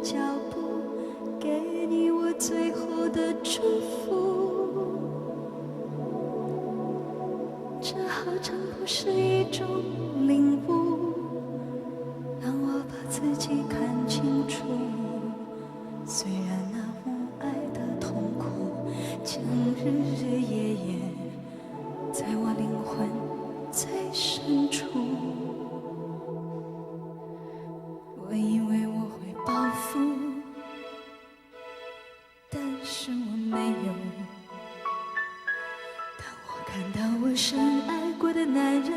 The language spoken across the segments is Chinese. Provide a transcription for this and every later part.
脚步，给你我最后的祝福。这好像不是一种领悟，让我把自己看清楚。虽然那无爱的痛苦，将日日夜夜在我灵魂最深处。我以为我会报复，但是我没有。当我看到我深爱过的男人，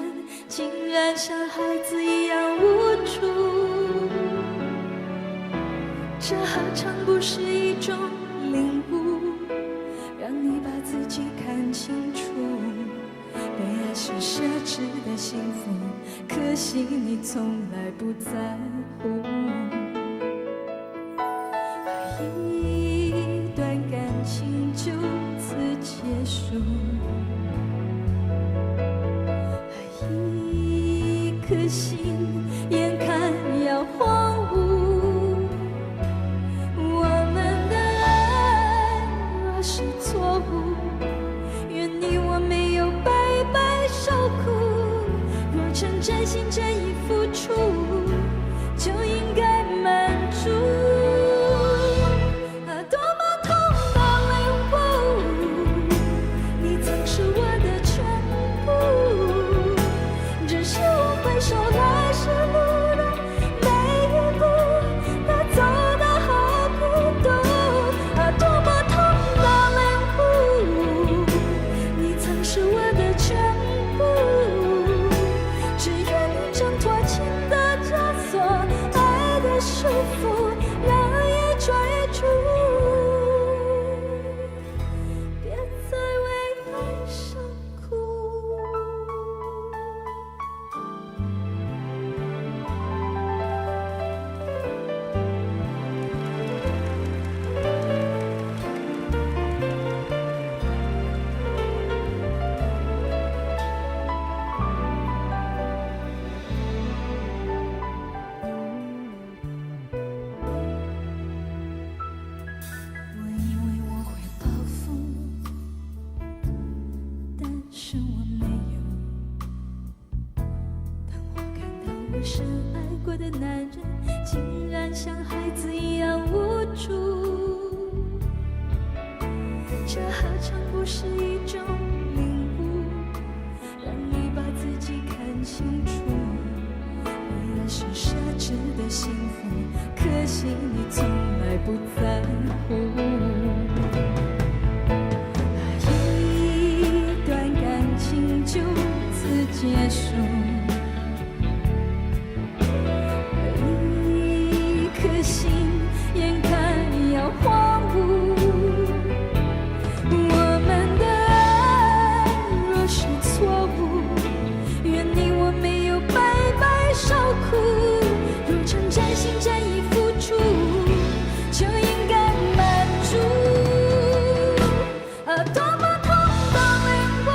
竟然像孩子一样无助，这何尝不是一种领悟，让你把自己看清楚。被爱是奢侈的幸福，可惜你从来不在乎。一段感情就此结束，一颗心眼看要荒芜。我们的爱若是错误，愿你我没有白白受苦。若曾真心真意付出，就应该满足。多么痛的领悟，你曾是我的全部，只是我回首来时路的每一步，都走得好孤独。多么痛的领悟，你曾是我的全部，只愿你挣脱情的枷锁，爱的束缚，让夜追逐。别再为爱伤哭。我以为我会报复，但是我没有。当我看到我深爱过的男人，竟然像孩子一样无助，这何尝不是一种领悟，让你把自己看清楚。为爱是奢侈的幸福，可惜你从来不在乎。一段感情就此结束，一颗心眼看要荒芜。我们的爱若是错误，愿你我没有白白受苦。若曾真心真意付出，就应该满足。多么痛的领悟，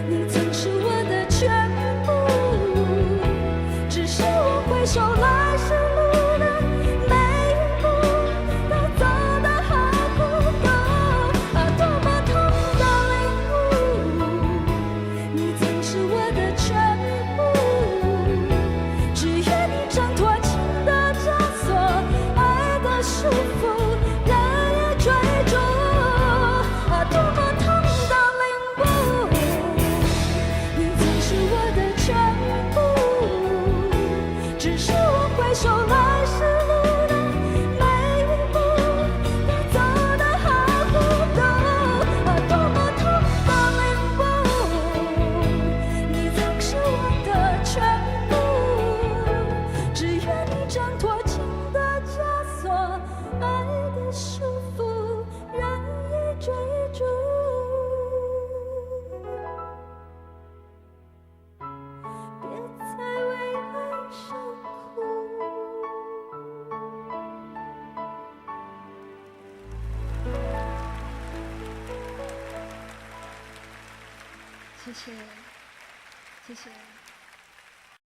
你曾是我的全部，只是我回首来时路的每一步，都走得好孤独。多么痛的领悟，你曾是我的全部，只愿你挣脱情的枷锁，爱的束缚，让夜追逐。多么痛的领悟，你曾是我的全部，只是我回首来时路的每一步，都走得好孤独。多么痛的领悟，你曾是我的全部，只愿你挣脱情的枷锁，爱的束缚，让夜追逐。别再为爱伤哭。谢谢，谢谢。